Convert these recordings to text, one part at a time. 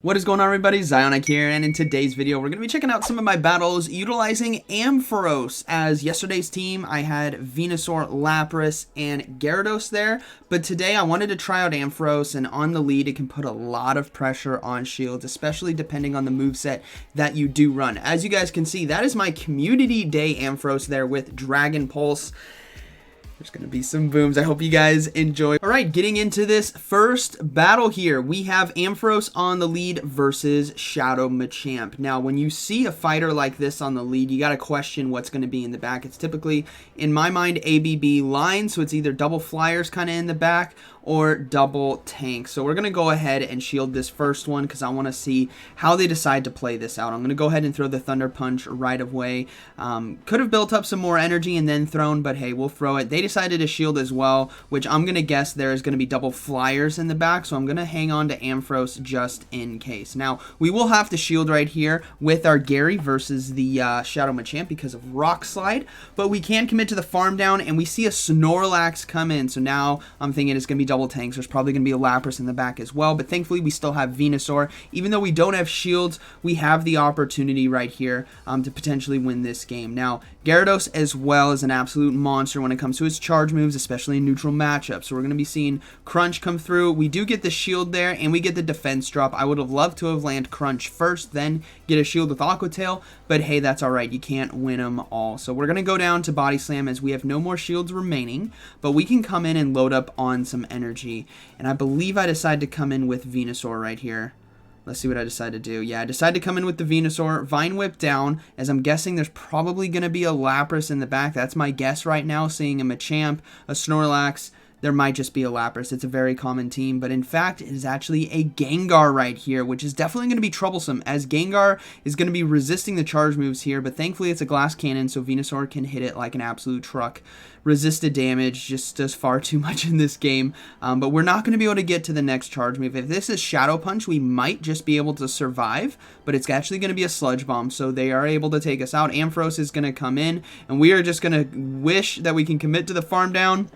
What is going on, everybody? ZyoniK here, and in today's video we're going to be checking out some of my battles utilizing Ampharos. As yesterday's team I had Venusaur, Lapras, and Gyarados there, but today I wanted to try out Ampharos, and on the lead it can put a lot of pressure on shields, especially depending on the moveset that you do run. As you guys can see, that is my Community Day Ampharos there with Dragon Pulse. There's going to be some booms. I hope you guys enjoy. All right, getting into this first battle here, we have Ampharos on the lead versus Shadow Machamp. Now, when you see a fighter like this on the lead, you got to question what's going to be in the back. It's typically, in my mind, ABB line, so it's either double flyers kind of in the back or double tanks. So we're going to go ahead and shield this first one because I want to see how they decide to play this out. I'm going to go ahead and throw the Thunder Punch right away. Could have built up some more energy and then thrown, but hey, we'll throw it. They decided to shield as well, which I'm going to guess there is going to be double flyers in the back, so I'm going to hang on to Ampharos just in case. Now, we will have to shield right here with our Gary versus the Shadow Machamp because of Rock Slide, but we can commit to the farm down, and we see a Snorlax come in, so now I'm thinking it's going to be double tanks. There's probably going to be a Lapras in the back as well, but thankfully we still have Venusaur. Even though we don't have shields, we have the opportunity right here to potentially win this game. Now, Gyarados as well is an absolute monster when it comes to his charge moves, especially in neutral matchups. So we're going to be seeing Crunch come through. We do get the shield there, and we get the defense drop. I would have loved to have landed Crunch first, then get a shield with Aqua Tail, but hey, that's alright. You can't win them all. So we're going to go down to Body Slam as we have no more shields remaining, but we can come in and load up on some energy. And I believe I decided to come in with Venusaur right here. Let's see what I decide to do. Yeah, I decided to come in with the Venusaur, Vine Whip down, as I'm guessing there's probably going to be a Lapras in the back. That's my guess right now, seeing a Machamp, a Snorlax. There might just be a Lapras. It's a very common team, but in fact, it is actually a Gengar right here, which is definitely going to be troublesome, as Gengar is going to be resisting the charge moves here, but thankfully it's a glass cannon, so Venusaur can hit it like an absolute truck. Resisted damage, just does far too much in this game, but we're not going to be able to get to the next charge move. If this is Shadow Punch, we might just be able to survive, but it's actually going to be a Sludge Bomb, so they are able to take us out. Ampharos is going to come in, and we are just going to wish that we can commit to the farm down,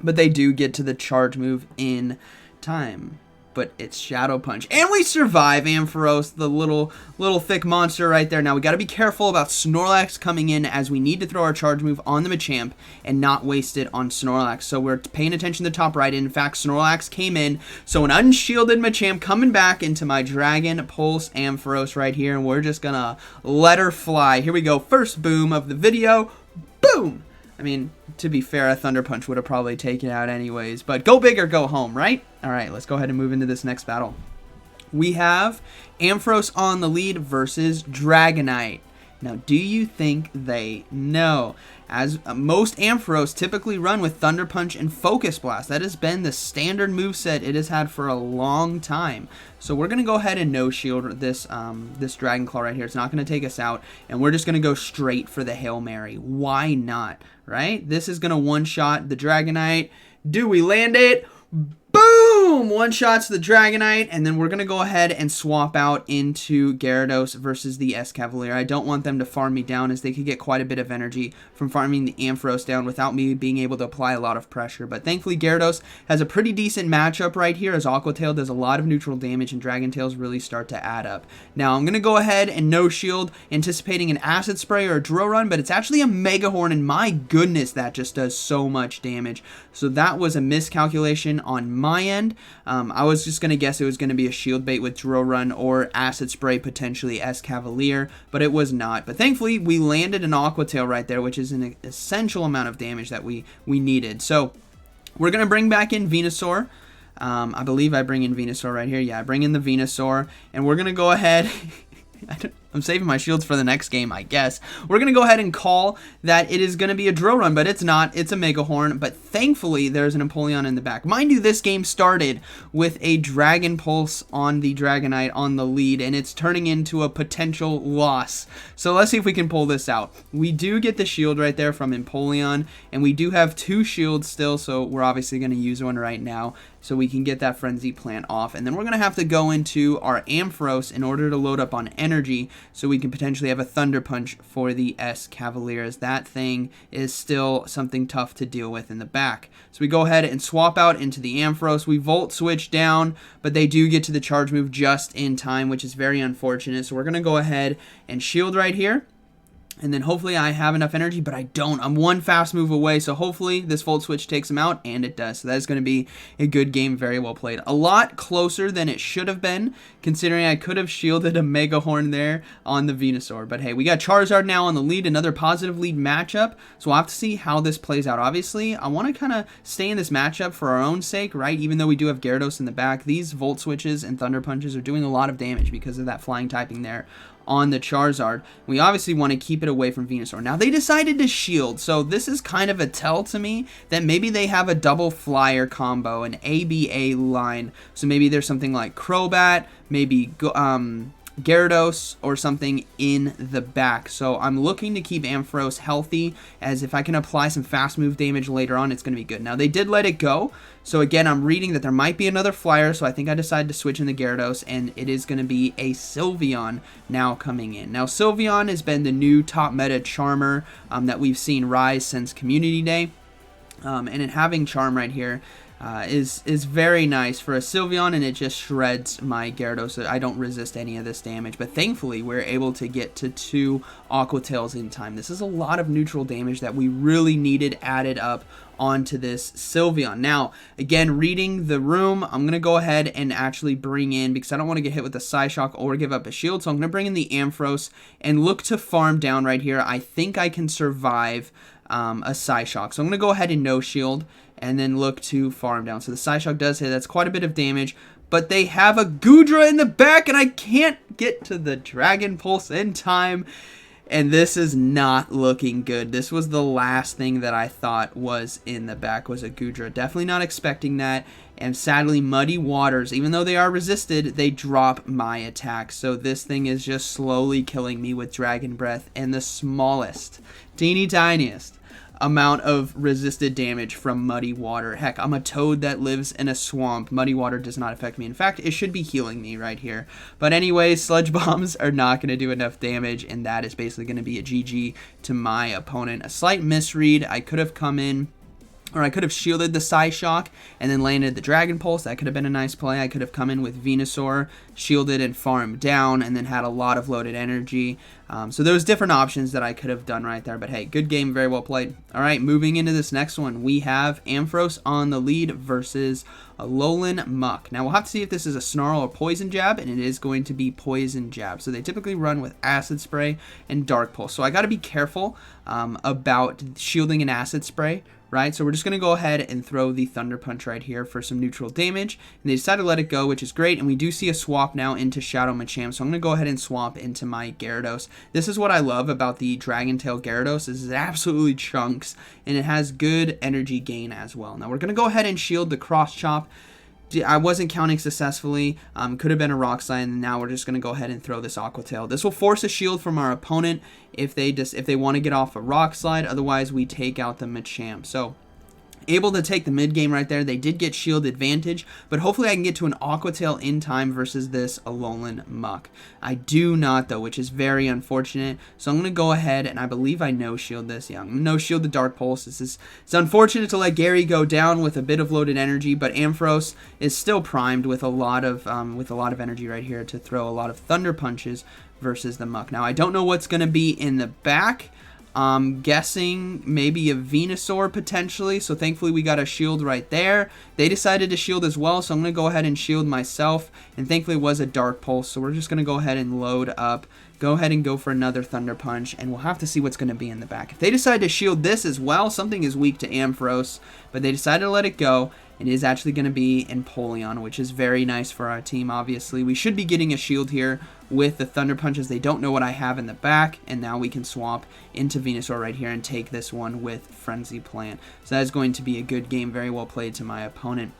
but they do get to the charge move in time. But it's Shadow Punch. And we survive Ampharos, the little thick monster right there. Now, we got to be careful about Snorlax coming in, as we need to throw our charge move on the Machamp and not waste it on Snorlax. So we're paying attention to the top right. In fact, Snorlax came in. So an unshielded Machamp coming back into my Dragon Pulse Ampharos right here. And we're just going to let her fly. Here we go. First boom of the video. Boom! I mean, to be fair, a Thunder Punch would have probably taken it out anyways, but go big or go home, right? All right, let's go ahead and move into this next battle. We have Ampharos on the lead versus Dragonite. Now, do you think they know? As most Ampharos typically run with Thunder Punch and Focus Blast. That has been the standard moveset it has had for a long time. So we're going to go ahead and no-shield this Dragon Claw right here. It's not going to take us out, and we're just going to go straight for the Hail Mary. Why not, right? This is going to one-shot the Dragonite. Do we land it? Boom! One shot to the Dragonite, and then we're going to go ahead and swap out into Gyarados versus the Escavalier. I don't want them to farm me down, as they could get quite a bit of energy from farming the Ampharos down without me being able to apply a lot of pressure. But thankfully, Gyarados has a pretty decent matchup right here, as Aqua Tail does a lot of neutral damage, and Dragon Tails really start to add up. Now, I'm going to go ahead and no-shield, anticipating an Acid Spray or a Drill Run, but it's actually a Mega Horn, and my goodness, that just does so much damage. So that was a miscalculation on my end. I was just going to guess it was going to be a Shield Bait with Drill Run or Acid Spray, potentially Escavalier, but it was not. But thankfully, we landed an Aqua Tail right there, which is an essential amount of damage that we needed. So we're going to bring back in Venusaur. I believe I bring in Venusaur right here. Yeah, I bring in the Venusaur, and we're going to go ahead... I'm saving my shields for the next game, I guess. We're going to go ahead and call that it is going to be a Drill Run, but it's not. It's a Mega Horn, but thankfully there's an Empoleon in the back. Mind you, this game started with a Dragon Pulse on the Dragonite on the lead, and it's turning into a potential loss. So let's see if we can pull this out. We do get the shield right there from Empoleon, and we do have two shields still, so we're obviously going to use one right now. so we can get that Frenzy Plant off. And then we're going to have to go into our Ampharos in order to load up on energy so we can potentially have a Thunder Punch for the Cavaliers. That thing is still something tough to deal with in the back. So we go ahead and swap out into the Ampharos. We Volt Switch down, but they do get to the charge move just in time, which is very unfortunate. So we're going to go ahead and shield right here. And then hopefully I have enough energy, but I don't. I'm one fast move away, so hopefully this Volt Switch takes him out, and it does. So that is going to be a good game, very well played. A lot closer than it should have been, considering I could have shielded a Mega Horn there on the Venusaur. But hey, we got Charizard now on the lead, another positive lead matchup, so we'll have to see how this plays out. Obviously, I want to kind of stay in this matchup for our own sake, right? Even though we do have Gyarados in the back, these Volt Switches and Thunder Punches are doing a lot of damage because of that flying typing there on the Charizard. We obviously want to keep it away from Venusaur. Now, they decided to shield, so this is kind of a tell to me that maybe they have a double flyer combo, an ABA line. So maybe there's something like Crobat, maybe Gyarados or something in the back. So I'm looking to keep Ampharos healthy, as if I can apply some fast move damage later on, it's going to be good. Now, they did let it go. So again, I'm reading that there might be another flyer, so I think I decided to switch in the Gyarados, and it is going to be a Sylveon now coming in. Now, Sylveon has been the new top meta Charmer that we've seen rise since Community Day, and in having Charm right here, is very nice for a Sylveon, and it just shreds my Gyarados. I don't resist any of this damage, but thankfully we're able to get to 2 Aqua Tails in time. This is a lot of neutral damage that we really needed added up onto this Sylveon. Now, again, reading the room, I'm going to go ahead and actually bring in, because I don't want to get hit with the Psyshock or give up a shield, so I'm going to bring in the Ampharos and look to farm down right here. I think I can survive a Psyshock, so I'm going to go ahead and no shield and then look to farm down. So the Psyshock does hit. That's quite a bit of damage, but they have a Goodra in the back, and I can't get to the Dragon Pulse in time. And this is not looking good. This was the last thing that I thought was in the back, was a Goodra. Definitely not expecting that. And sadly, Muddy Waters, even though they are resisted, they drop my attack. So this thing is just slowly killing me with Dragon Breath and the smallest, teeny tiniest amount of resisted damage from Muddy Water. Heck, I'm a toad that lives in a swamp. Muddy Water does not affect me. In fact, it should be healing me right here. But anyways, Sludge Bombs are not going to do enough damage, and that is basically going to be a GG to my opponent. A slight misread. I could have come in, or I could have shielded the Psyshock and then landed the Dragon Pulse. That could have been a nice play. I could have come in with Venusaur, shielded and farmed down, and then had a lot of loaded energy. So there was different options that I could have done right there. But hey, good game, very well played. All right, moving into this next one, we have Ampharos on the lead versus Alolan Muck. Now, we'll have to see if this is a Snarl or Poison Jab, and it is going to be Poison Jab. So they typically run with Acid Spray and Dark Pulse. So I got to be careful about shielding an Acid Spray, right? So we're just going to go ahead and throw the Thunder Punch right here for some neutral damage. And they decided to let it go, which is great. And we do see a swap now into Shadow Machamp. So I'm going to go ahead and swap into my Gyarados. This is what I love about the Dragon Tail Gyarados, is it absolutely chunks, and it has good energy gain as well. Now we're going to go ahead and shield the Cross Chop. I wasn't counting successfully. Could have been a Rock Slide, and now we're just going to go ahead and throw this Aqua Tail. This will force a shield from our opponent if they want to get off a Rock Slide. Otherwise, we take out the Machamp. So, able to take the mid game right there. They did get shield advantage, but hopefully I can get to an Aqua Tail in time versus this Alolan Muck. I do not, though, which is very unfortunate. So I'm going to go ahead, and I believe I no shield this. Yeah, I'm going to no shield the Dark Pulse. It's unfortunate to let Gary go down with a bit of loaded energy, but Ampharos is still primed with a lot of energy right here to throw a lot of Thunder Punches versus the Muck. Now I don't know what's going to be in the back. I'm guessing maybe a Venusaur potentially, so thankfully we got a shield right there. They decided to shield as well, so I'm going to go ahead and shield myself, and thankfully it was a Dark Pulse, so we're just going to go ahead and load up, go ahead and go for another Thunder Punch, and we'll have to see what's going to be in the back. If they decide to shield this as well, something is weak to Ampharos, but they decided to let it go. It is actually going to be Empoleon, which is very nice for our team, obviously. We should be getting a shield here with the Thunder Punches. They don't know what I have in the back, and now we can swap into Venusaur right here and take this one with Frenzy Plant. So that is going to be a good game, very well played to my opponent.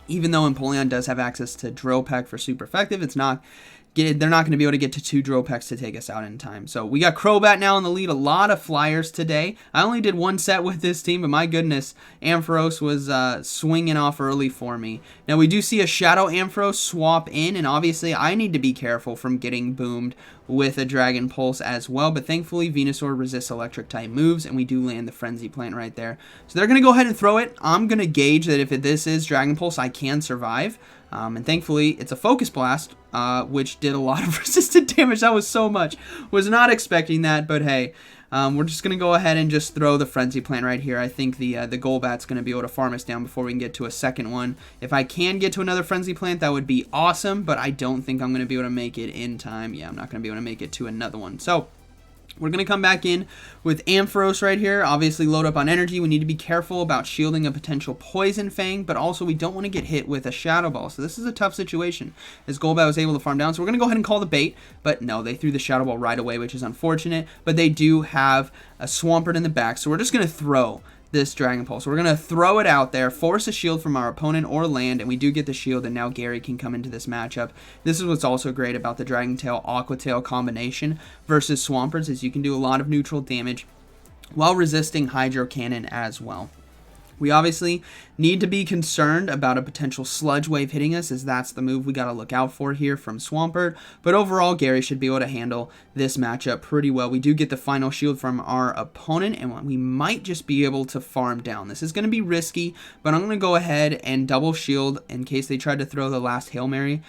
Even though Empoleon does have access to Drill Peck for super effective, it's not they're not going to be able to get to 2 drill pecks to take us out in time. So we got Crobat now in the lead. A lot of flyers today. I only did 1 set with this team, but my goodness, Ampharos was swinging off early for me. Now we do see a Shadow Ampharos swap in, and obviously I need to be careful from getting boomed with a Dragon Pulse as well, but thankfully Venusaur resists electric type moves, and we do land the Frenzy Plant right there. So they're going to go ahead and throw it. I'm going to gauge that if this is Dragon Pulse, I can survive. And thankfully, it's a Focus Blast, which did a lot of resistant damage. That was so much. Was not expecting that, but hey, we're just going to go ahead and just throw the Frenzy Plant right here. I think the Golbat's going to be able to farm us down before we can get to a second one. If I can get to another Frenzy Plant, that would be awesome, but I don't think I'm going to be able to make it in time. Yeah, I'm not going to be able to make it to another one. So we're going to come back in with Ampharos right here. Obviously, load up on energy. We need to be careful about shielding a potential Poison Fang, but also we don't want to get hit with a Shadow Ball. So this is a tough situation as Golbat was able to farm down. So we're going to go ahead and call the bait, but no, they threw the Shadow Ball right away, which is unfortunate. But they do have a Swampert in the back, so we're just going to throw this Dragon Pulse. We're going to throw it out there, force a shield from our opponent or land, and we do get the shield, and now Gary can come into this matchup. This is what's also great about the Dragon Tail Aqua Tail combination versus Swamperts, is you can do a lot of neutral damage while resisting Hydro Cannon as well. We obviously need to be concerned about a potential Sludge Wave hitting us, as that's the move we got to look out for here from Swampert. But overall, Gary should be able to handle this matchup pretty well. We do get the final shield from our opponent, and we might just be able to farm down. This is going to be risky, but I'm going to go ahead and double shield in case they tried to throw the last Hail Mary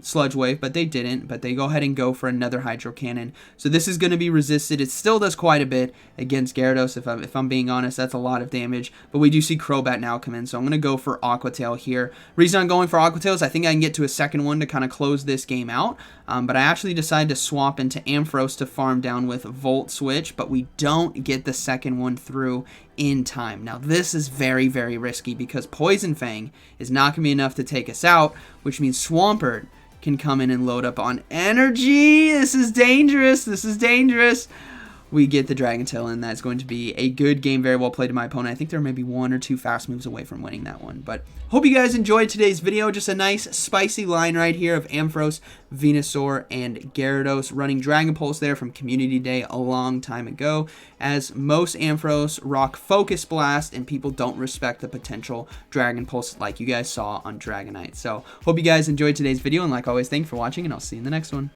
Sludge Wave, but they didn't. But they go ahead and go for another Hydro Cannon. So this is going to be resisted. It still does quite a bit against Gyarados, if I'm being honest. That's a lot of damage, but we do see Crobat now come in, so I'm going to go for Aqua Tail here. Reason I'm going for Aqua Tail is I think I can get to a second one to kind of close this game out, but I actually decided to swap into Ampharos to farm down with Volt Switch, but we don't get the second one through in time. Now this is very, very risky because Poison Fang is not going to be enough to take us out, which means Swampert can come in and load up on energy. This is dangerous. This is dangerous. We get the Dragon Tail, and that's going to be a good game. Very well played to my opponent. I think there may be 1 or 2 fast moves away from winning that one. But hope you guys enjoyed today's video. Just a nice spicy line right here of Ampharos, Venusaur, and Gyarados running Dragon Pulse there from Community Day a long time ago, as most Ampharos rock Focus Blast, and people don't respect the potential Dragon Pulse like you guys saw on Dragonite. So hope you guys enjoyed today's video, and like always, thanks for watching, and I'll see you in the next one.